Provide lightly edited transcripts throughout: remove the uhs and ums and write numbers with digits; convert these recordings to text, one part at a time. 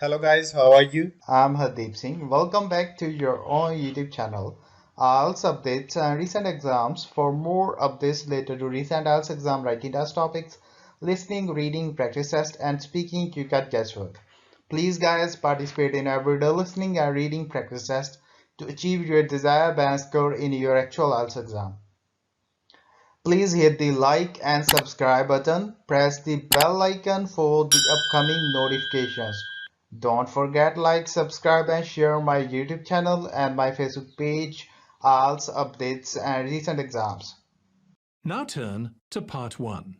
Hello guys, how are you? I'm Hardeep Singh. Welcome back to your own YouTube channel. IELTS updates and recent exams. For more updates related to recent IELTS exam writing test topics, listening, reading, practice test, and speaking, you got guesswork. Please, guys, participate in everyday listening and reading practice test to achieve your desired band score in your actual IELTS exam. Please hit the like and subscribe button. Press the bell icon for the upcoming notifications. Don't forget like, subscribe and share my YouTube channel and my Facebook page, IELTS updates and recent exams. Now turn to part 1.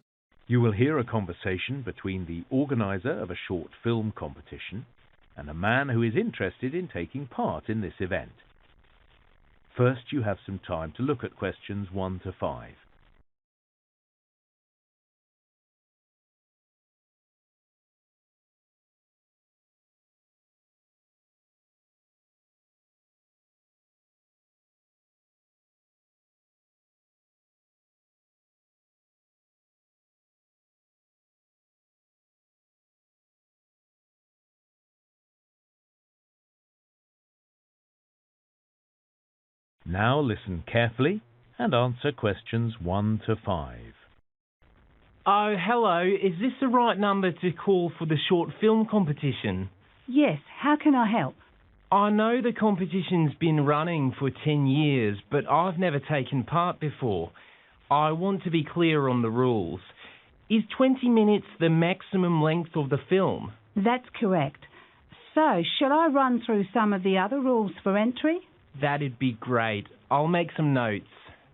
You will hear a conversation between the organizer of a short film competition and a man who is interested in taking part in this event. First, you have some time to look at questions 1 to 5. Now listen carefully and answer questions 1 to 5. Oh, hello. Is this the right number to call for the short film competition? Yes, how can I help? I know the competition's been running for 10 years, but I've never taken part before. I want to be clear on the rules. Is 20 minutes the maximum length of the film? That's correct. So, shall I run through some of the other rules for entry? That'd be great. I'll make some notes.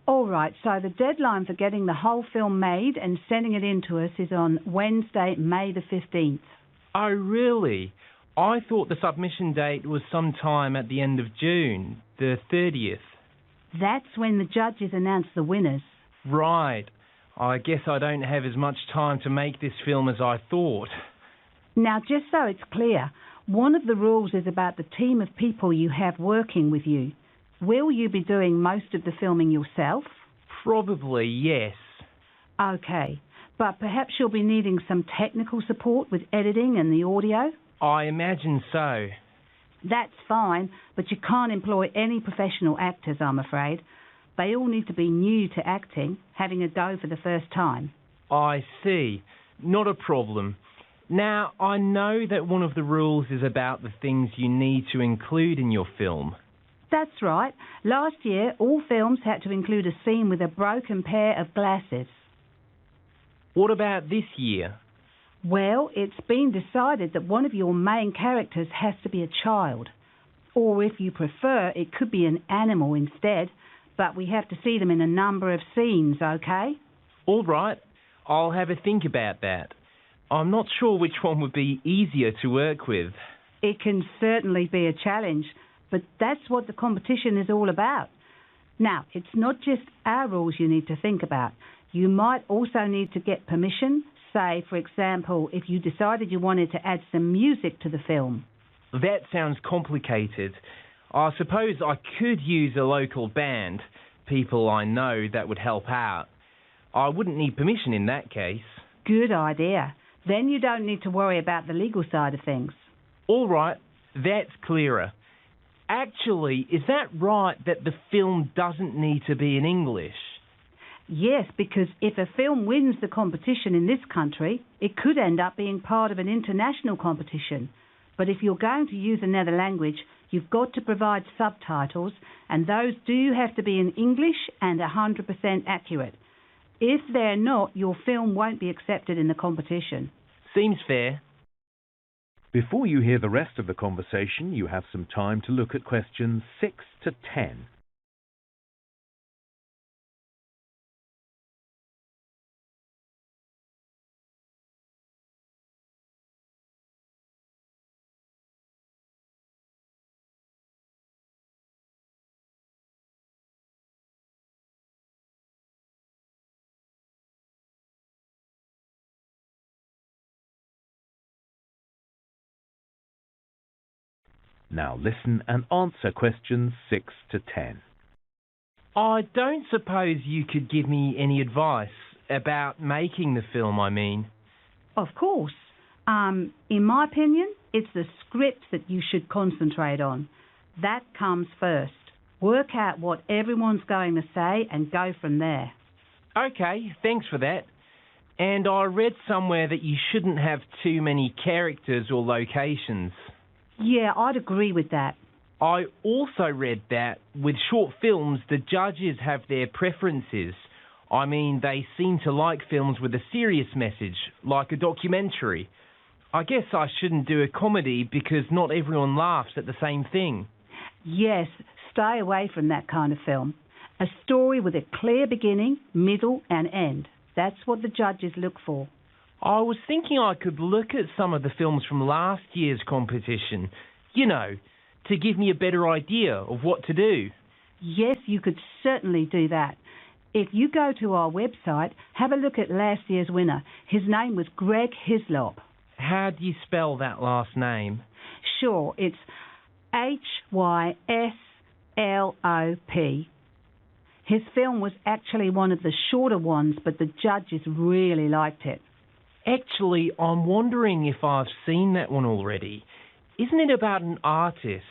All right, so the deadline for getting the whole film made and sending it in to us is on Wednesday, May the 15th. Oh, really? I thought the submission date was sometime at the end of June, the 30th. That's when the judges announce the winners. Right. I guess I don't have as much time to make this film as I thought. Now, just so it's clear, one of the rules is about the team of people you have working with you. Will you be doing most of the filming yourself? Probably, yes. Okay, but perhaps you'll be needing some technical support with editing and the audio? I imagine so. That's fine, but you can't employ any professional actors, I'm afraid. They all need to be new to acting, having a go for the first time. I see. Not a problem. Now, I know that one of the rules is about the things you need to include in your film. That's right. Last year, all films had to include a scene with a broken pair of glasses. What about this year? Well, it's been decided that one of your main characters has to be a child. Or if you prefer, it could be an animal instead, but we have to see them in a number of scenes, okay? All right. I'll have a think about that. I'm not sure which one would be easier to work with. It can certainly be a challenge, but that's what the competition is all about. Now, it's not just our rules you need to think about. You might also need to get permission. Say, for example, if you decided you wanted to add some music to the film. That sounds complicated. I suppose I could use a local band, people I know that would help out. I wouldn't need permission in that case. Good idea. Then you don't need to worry about the legal side of things. All right, that's clearer. Actually, is that right that the film doesn't need to be in English? Yes, because if a film wins the competition in this country, it could end up being part of an international competition. But if you're going to use another language, you've got to provide subtitles, and those do have to be in English and 100% accurate. If they're not, your film won't be accepted in the competition. Seems fair. Before you hear the rest of the conversation, you have some time to look at questions 6 to 10. Now listen and answer questions 6 to 10. I don't suppose you could give me any advice about making the film, I mean. Of course. In my opinion, It's the script that you should concentrate on. That comes first. Work out what everyone's going to say and go from there. Okay, thanks for that. And I read somewhere that you shouldn't have too many characters or locations. Yeah, I'd agree with that. I also read that with short films, the judges have their preferences. I mean, they seem to like films with a serious message, like a documentary. I guess I shouldn't do a comedy because not everyone laughs at the same thing. Yes, stay away from that kind of film. A story with a clear beginning, middle and end. That's what the judges look for. I was thinking I could look at some of the films from last year's competition, you know, to give me a better idea of what to do. Yes, you could certainly do that. If you go to our website, have a look at last year's winner. His name was Greg Hislop. How do you spell that last name? Sure, it's Hyslop. His film was actually one of the shorter ones, but the judges really liked it. Actually, I'm wondering if I've seen that one already. Isn't it about an artist,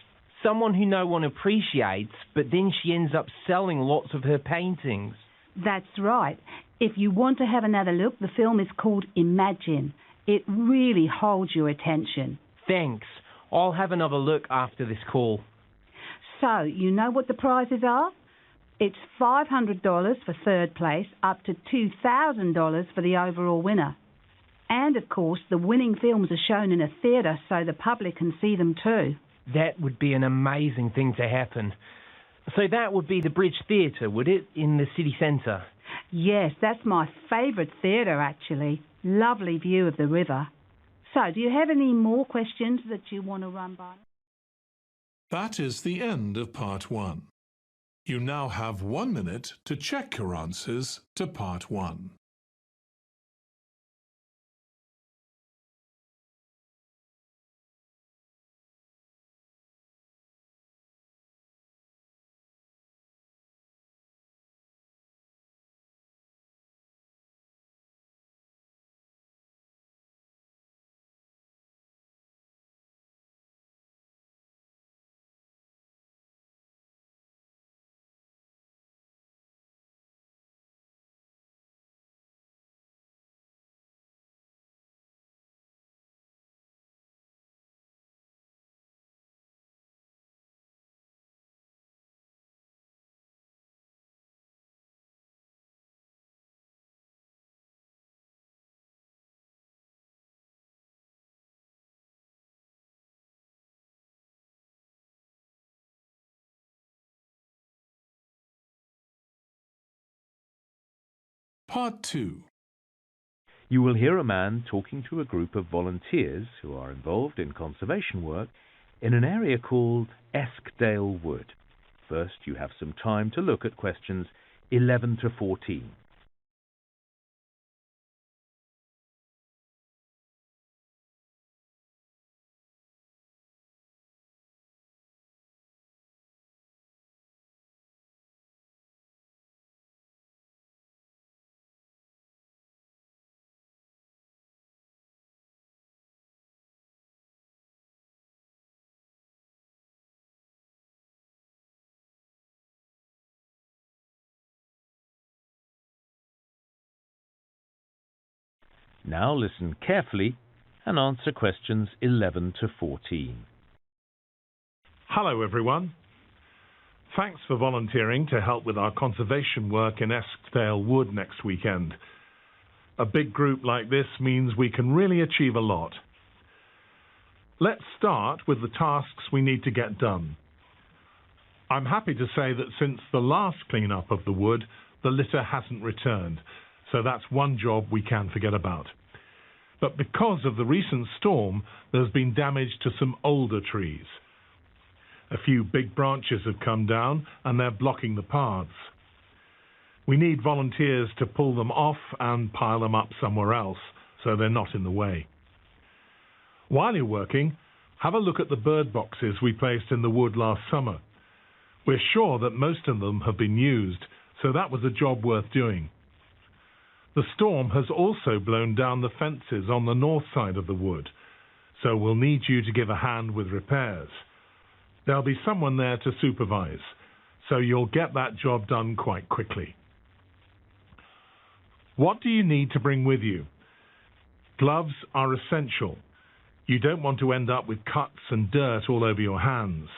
someone who no one appreciates, but then she ends up selling lots of her paintings? That's right. If you want to have another look, the film is called Imagine. It really holds your attention. Thanks. I'll have another look after this call. So, you know what the prizes are? It's $500 for third place, up to $2,000 for the overall winner. And, of course, the winning films are shown in a theatre so the public can see them too. That would be an amazing thing to happen. So that would be the Bridge Theatre, would it, in the city centre? Yes, that's my favourite theatre, actually. Lovely view of the river. So, do you have any more questions that you want to run by? That is the end of part 1. You now have 1 minute to check your answers to part 1. Part 2. You will hear a man talking to a group of volunteers who are involved in conservation work in an area called Eskdale Wood. First, you have some time to look at questions 11 to 14. Now listen carefully and answer questions 11 to 14. Hello everyone. Thanks for volunteering to help with our conservation work in Eskdale Wood next weekend. A big group like this means we can really achieve a lot. Let's start with the tasks we need to get done. I'm happy to say that since the last clean-up of the wood, the litter hasn't returned, so that's one job we can forget about. But because of the recent storm, there's been damage to some older trees. A few big branches have come down and they're blocking the paths. We need volunteers to pull them off and pile them up somewhere else so they're not in the way. While you're working, have a look at the bird boxes we placed in the wood last summer. We're sure that most of them have been used, so that was a job worth doing. The storm has also blown down the fences on the north side of the wood, so we'll need you to give a hand with repairs. There'll be someone there to supervise, so you'll get that job done quite quickly. What do you need to bring with you? Gloves are essential. You don't want to end up with cuts and dirt all over your hands.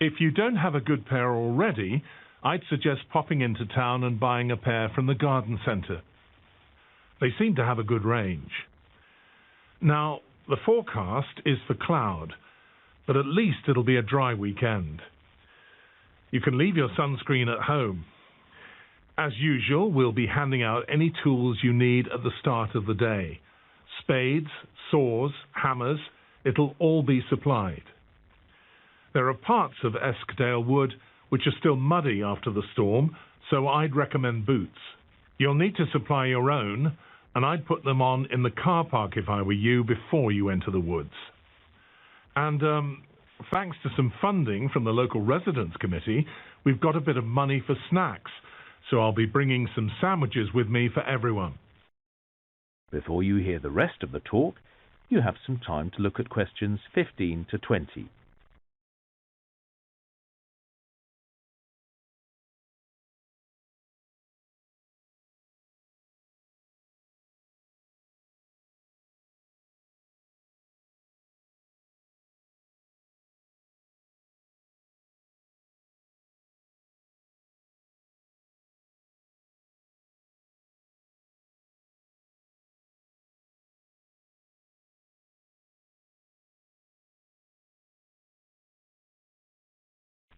If you don't have a good pair already, I'd suggest popping into town and buying a pair from the garden centre. They seem to have a good range. Now, the forecast is for cloud, but at least it'll be a dry weekend. You can leave your sunscreen at home. As usual, we'll be handing out any tools you need at the start of the day. Spades, saws, hammers, it'll all be supplied. There are parts of Eskdale Wood which are still muddy after the storm, so I'd recommend boots. You'll need to supply your own, and I'd put them on in the car park if I were you before you enter the woods. And thanks to some funding from the local residents committee, we've got a bit of money for snacks, so I'll be bringing some sandwiches with me for everyone. Before you hear the rest of the talk, you have some time to look at questions 15 to 20.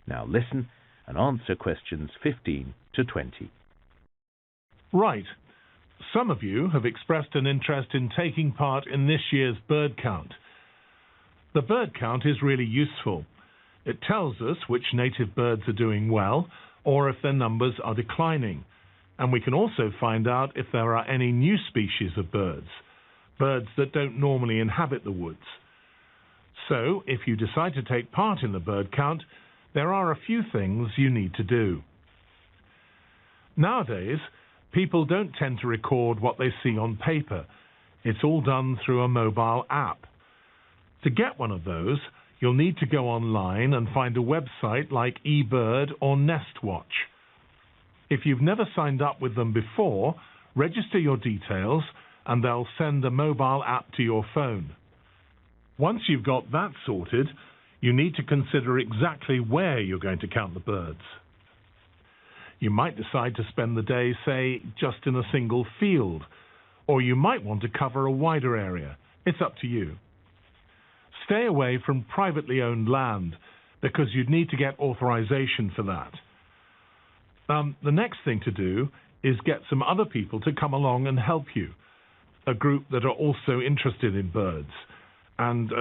Now listen and answer questions 15 to 20. Right. Some of you have expressed an interest in taking part in this year's bird count. The bird count is really useful. It tells us which native birds are doing well or if their numbers are declining. And we can also find out if there are any new species of birds, birds that don't normally inhabit the woods. So, if you decide to take part in the bird count, there are a few things you need to do. Nowadays, people don't tend to record what they see on paper. It's all done through a mobile app. To get one of those, you'll need to go online and find a website like eBird or Nestwatch. If you've never signed up with them before, register your details and they'll send a mobile app to your phone. Once you've got that sorted, you need to consider exactly where you're going to count the birds. You might decide to spend the day, say, just in a single field, or you might want to cover a wider area. It's up to you. Stay away from privately owned land, because you'd need to get authorization for that. The next thing to do is get some other people to come along and help you, a group that are also interested in birds, and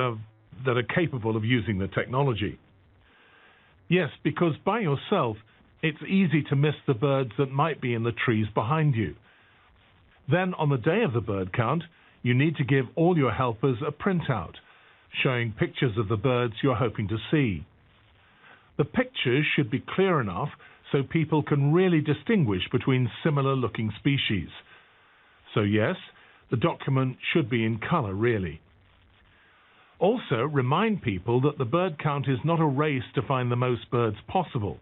that are capable of using the technology. Yes, because by yourself, it's easy to miss the birds that might be in the trees behind you. Then, on the day of the bird count, you need to give all your helpers a printout, showing pictures of the birds you're hoping to see. The pictures should be clear enough so people can really distinguish between similar-looking species. So yes, the document should be in colour, really. Also, remind people that the bird count is not a race to find the most birds possible.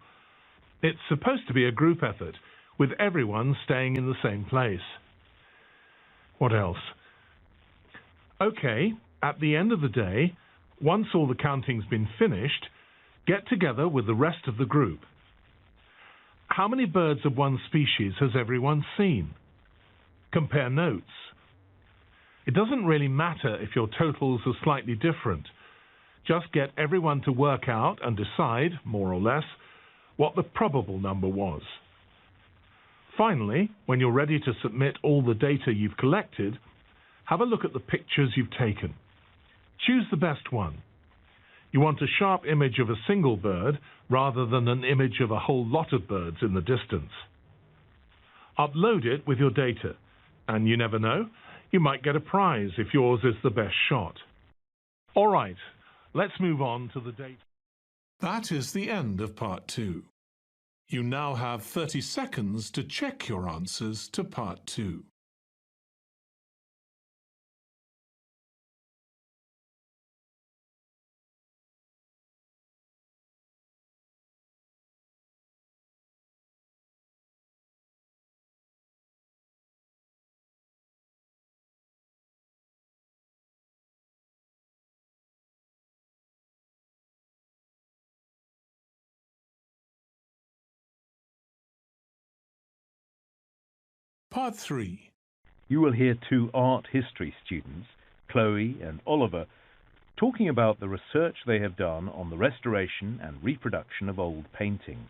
It's supposed to be a group effort, with everyone staying in the same place. What else? Okay, at the end of the day, once all the counting's been finished, get together with the rest of the group. How many birds of one species has everyone seen? Compare notes. It doesn't really matter if your totals are slightly different. Just get everyone to work out and decide, more or less, what the probable number was. Finally, when you're ready to submit all the data you've collected, have a look at the pictures you've taken. Choose the best one. You want a sharp image of a single bird rather than an image of a whole lot of birds in the distance. Upload it with your data, and you never know, you might get a prize if yours is the best shot. All right, let's move on to the data. That is the end of part 2. You now have 30 seconds to check your answers to part 2. Part 3. You will hear two art history students, Chloe and Oliver, talking about the research they have done on the restoration and reproduction of old paintings.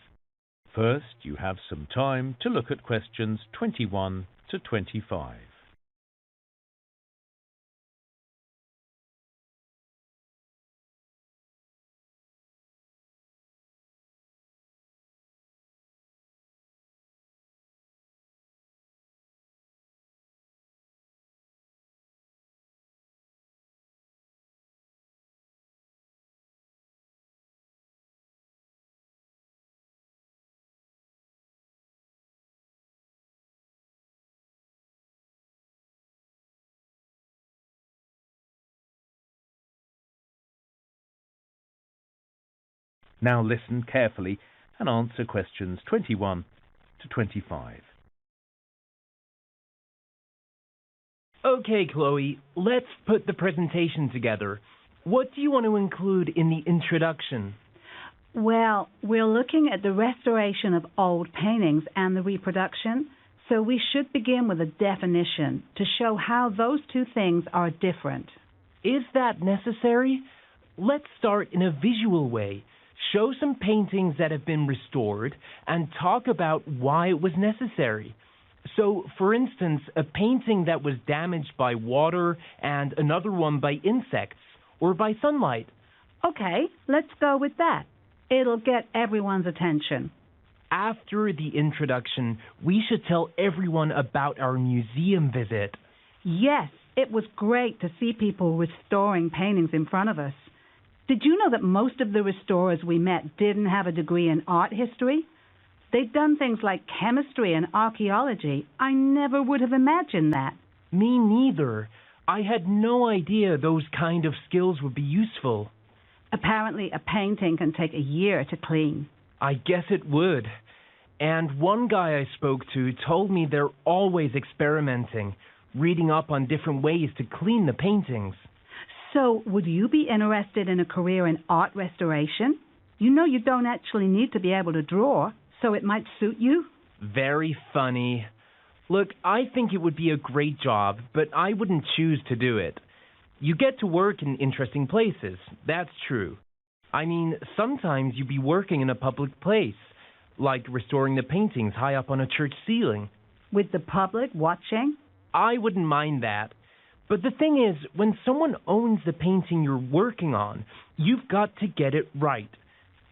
First, you have some time to look at questions 21 to 25. Now listen carefully and answer questions 21 to 25. Okay, Chloe, let's put the presentation together. What do you want to include in the introduction? Well, we're looking at the restoration of old paintings and the reproduction, so we should begin with a definition to show how those two things are different. Is that necessary? Let's start in a visual way. Show some paintings that have been restored and talk about why it was necessary. So, for instance, a painting that was damaged by water and another one by insects or by sunlight. Okay, let's go with that. It'll get everyone's attention. After the introduction, we should tell everyone about our museum visit. Yes, it was great to see people restoring paintings in front of us. Did you know that most of the restorers we met didn't have a degree in art history? They'd done things like chemistry and archaeology. I never would have imagined that. Me neither. I had no idea those kind of skills would be useful. Apparently, a painting can take a year to clean. I guess it would. And one guy I spoke to told me they're always experimenting, reading up on different ways to clean the paintings. So, would you be interested in a career in art restoration? You know you don't actually need to be able to draw, so it might suit you. Very funny. Look, I think it would be a great job, but I wouldn't choose to do it. You get to work in interesting places, that's true. I mean, sometimes you'd be working in a public place, like restoring the paintings high up on a church ceiling. With the public watching? I wouldn't mind that. But the thing is, when someone owns the painting you're working on, you've got to get it right.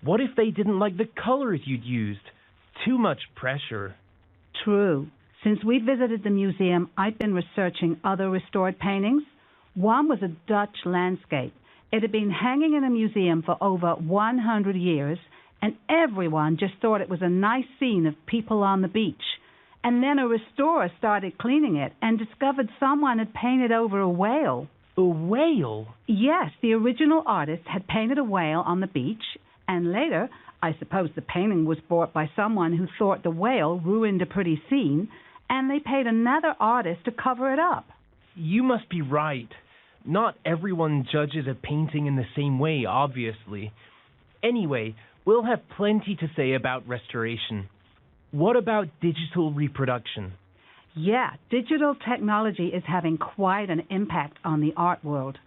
What if they didn't like the colors you'd used? Too much pressure. True. Since we visited the museum, I've been researching other restored paintings. One was a Dutch landscape. It had been hanging in a museum for over 100 years, and everyone just thought it was a nice scene of people on the beach. And then a restorer started cleaning it and discovered someone had painted over a whale. A whale? Yes, the original artist had painted a whale on the beach, and later, I suppose the painting was bought by someone who thought the whale ruined a pretty scene, and they paid another artist to cover it up. You must be right. Not everyone judges a painting in the same way, obviously. Anyway, we'll have plenty to say about restoration. What about digital reproduction? Yeah, digital technology is having quite an impact on the art world.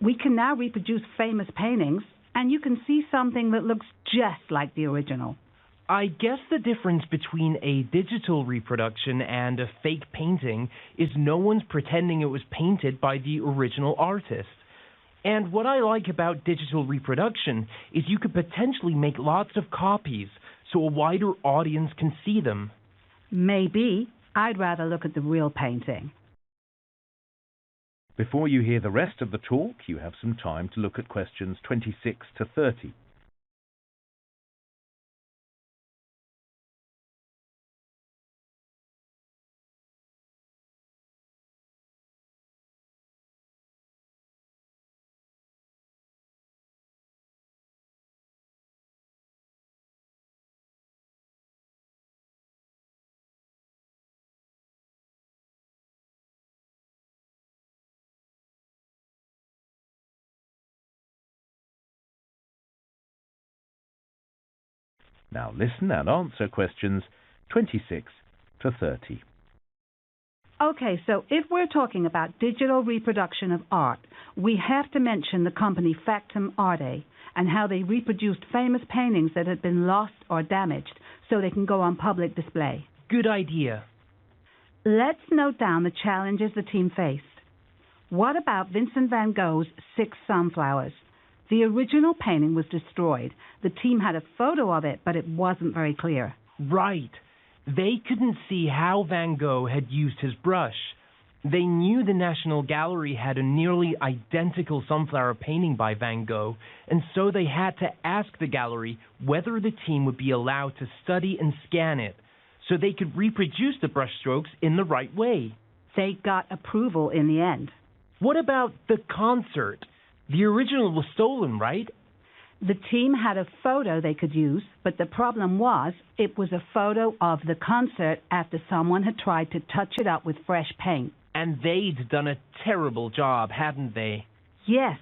We can now reproduce famous paintings, and you can see something that looks just like the original. I guess the difference between a digital reproduction and a fake painting is no one's pretending it was painted by the original artist. And what I like about digital reproduction is you could potentially make lots of copies so a wider audience can see them. Maybe. I'd rather look at the real painting. Before you hear the rest of the talk, you have some time to look at questions 26 to 30. Now listen and answer questions 26 to 30. Okay, so if we're talking about digital reproduction of art, we have to mention the company Factum Arte and how they reproduced famous paintings that had been lost or damaged so they can go on public display. Good idea. Let's note down the challenges the team faced. What about Vincent van Gogh's 6 Sunflowers? The original painting was destroyed. The team had a photo of it, but it wasn't very clear. Right. They couldn't see how Van Gogh had used his brush. They knew the National Gallery had a nearly identical sunflower painting by Van Gogh, and so they had to ask the gallery whether the team would be allowed to study and scan it so they could reproduce the brushstrokes in the right way. They got approval in the end. What about the concert? The original was stolen, right? The team had a photo they could use, but the problem was it was a photo of the concert after someone had tried to touch it up with fresh paint. And they'd done a terrible job, hadn't they? Yes,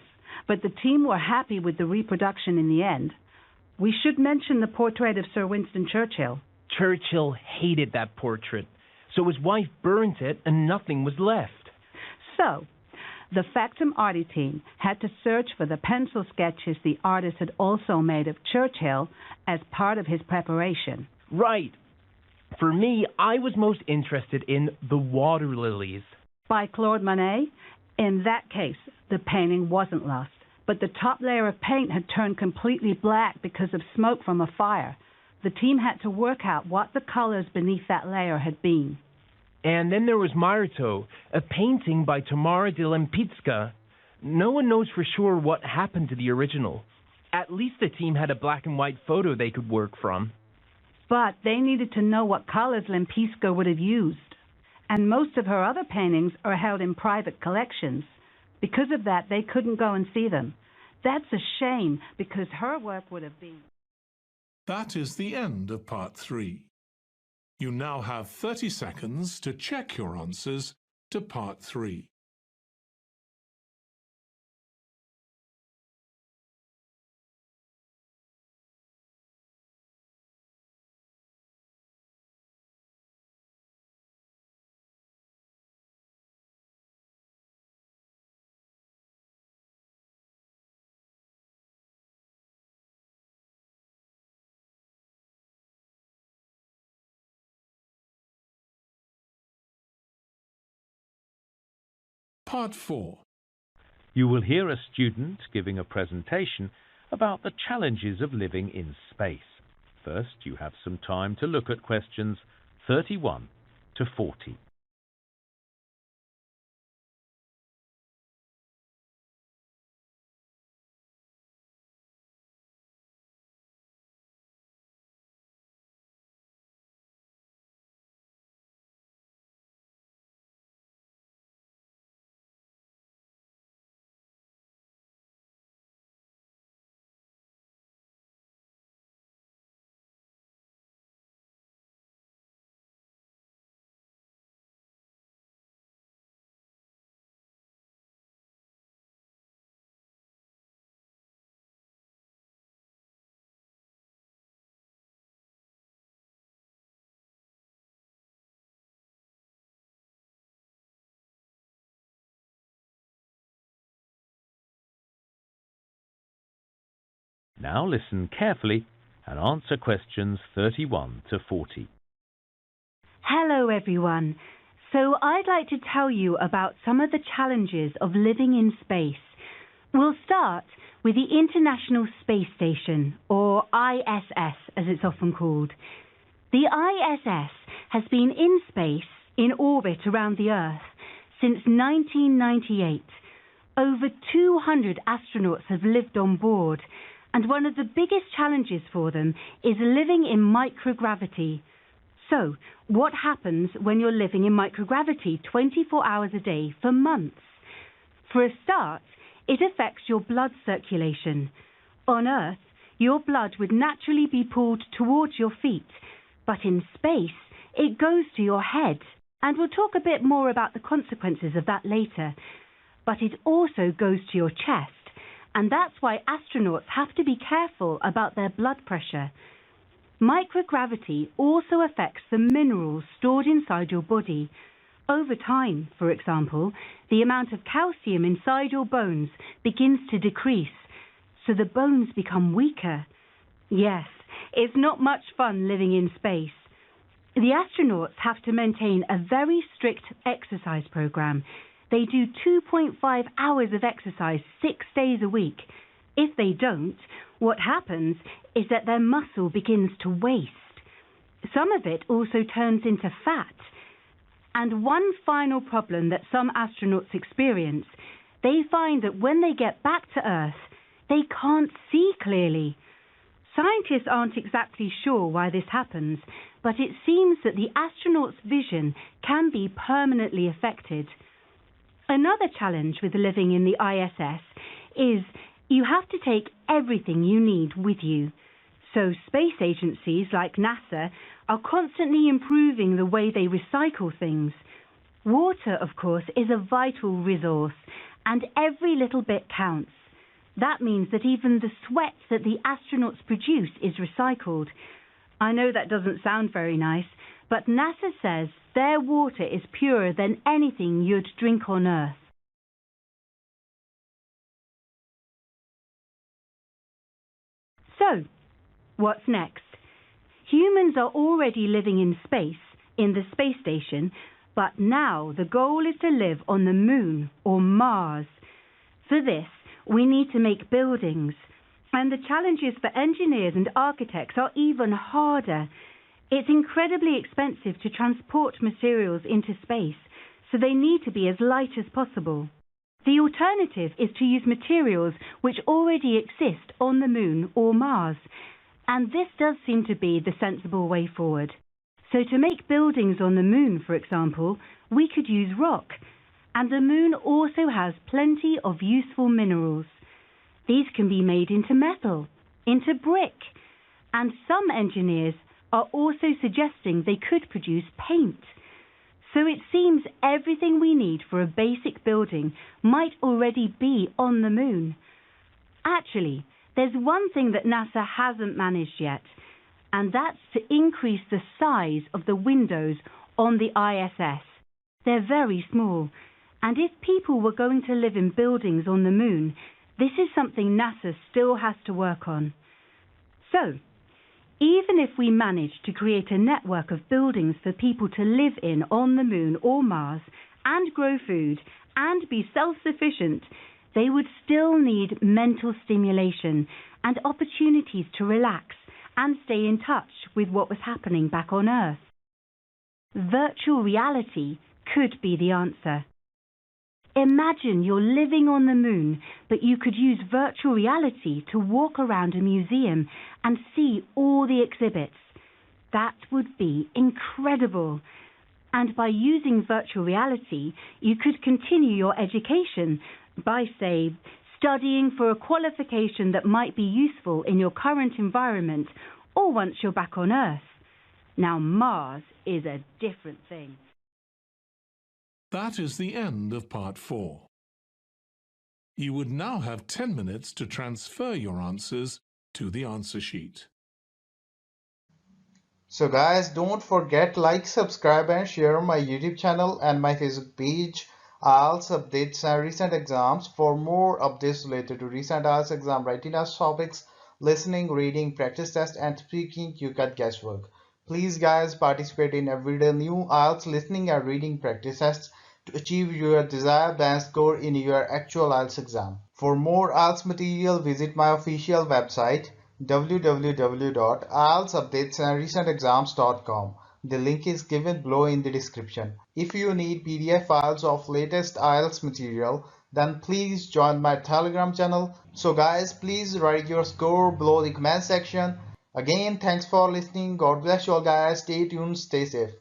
but the team were happy with the reproduction in the end. We should mention the portrait of Sir Winston Churchill. Churchill hated that portrait, so his wife burnt it and nothing was left. So, the Factum Arte team had to search for the pencil sketches the artist had also made of Churchill as part of his preparation. Right. For me, I was most interested in the water lilies. By Claude Monet? In that case, the painting wasn't lost, but the top layer of paint had turned completely black because of smoke from a fire. The team had to work out what the colors beneath that layer had been. And then there was Marito, a painting by Tamara de Lempicka. No one knows for sure what happened to the original. At least the team had a black and white photo they could work from. But they needed to know what colors Lempicka would have used. And most of her other paintings are held in private collections. Because of that, they couldn't go and see them. That's a shame, because her work would have been... That is the end of part 3. You now have 30 seconds to check your answers to part 3. Part 4. You will hear a student giving a presentation about the challenges of living in space. First, you have some time to look at questions 31 to 40. Now listen carefully and answer questions 31 to 40. Hello everyone. So I'd like to tell you about some of the challenges of living in space. We'll start with the International Space Station, or ISS as it's often called. The ISS has been in space, in orbit around the Earth, since 1998. Over 200 astronauts have lived on board, and one of the biggest challenges for them is living in microgravity. So, what happens when you're living in microgravity 24 hours a day for months? For a start, it affects your blood circulation. On Earth, your blood would naturally be pulled towards your feet, but in space, it goes to your head. And we'll talk a bit more about the consequences of that later. But it also goes to your chest. And that's why astronauts have to be careful about their blood pressure. Microgravity also affects the minerals stored inside your body. Over time, for example, the amount of calcium inside your bones begins to decrease, so the bones become weaker. Yes, it's not much fun living in space. The astronauts have to maintain a very strict exercise program. They do 2.5 hours of exercise 6 days a week. If they don't, what happens is that their muscle begins to waste. Some of it also turns into fat. And one final problem that some astronauts experience, they find that when they get back to Earth, they can't see clearly. Scientists aren't exactly sure why this happens, but it seems that the astronauts' vision can be permanently affected. Another challenge with living in the ISS is you have to take everything you need with you. So space agencies like NASA are constantly improving the way they recycle things. Water, of course, is a vital resource, and every little bit counts. That means that even the sweat that the astronauts produce is recycled. I know that doesn't sound very nice, but NASA says their water is purer than anything you'd drink on Earth. So, what's next? Humans are already living in space, in the space station, but now the goal is to live on the Moon or Mars. For this, we need to make buildings, and the challenges for engineers and architects are even harder. It's incredibly expensive to transport materials into space, so they need to be as light as possible. The alternative is to use materials which already exist on the Moon or Mars, and this does seem to be the sensible way forward. So to make buildings on the Moon, for example, we could use rock. And the Moon also has plenty of useful minerals. These can be made into metal, into brick, and some engineers are also suggesting they could produce paint. So it seems everything we need for a basic building might already be on the Moon. Actually, there's one thing that NASA hasn't managed yet, and that's to increase the size of the windows on the ISS. They're very small. And if people were going to live in buildings on the Moon, this is something NASA still has to work on. So, even if we manage to create a network of buildings for people to live in on the Moon or Mars, and grow food, and be self-sufficient, they would still need mental stimulation and opportunities to relax and stay in touch with what was happening back on Earth. Virtual reality could be the answer. Imagine you're living on the Moon, but you could use virtual reality to walk around a museum and see all the exhibits. That would be incredible. And by using virtual reality, you could continue your education by, say, studying for a qualification that might be useful in your current environment or once you're back on Earth. Now, Mars is a different thing. That is the end of part 4. You would now have 10 minutes to transfer your answers to the answer sheet. So guys, don't forget like, subscribe and share my YouTube channel and my Facebook page. IELTS updates and recent exams. For more updates related to recent IELTS exam writing as topics, listening, reading, practice test and speaking, you got guesswork. Please guys, participate in everyday new IELTS listening and reading practice tests to achieve your desired band score in your actual IELTS exam. For more IELTS material, visit my official website www.ieltsupdatesandrecentexams.com. The link is given below in the description. If you need PDF files of latest IELTS material, then please join my Telegram channel. So guys, please write your score below the comment section. Again, thanks for listening. God bless you all guys. Stay tuned, stay safe.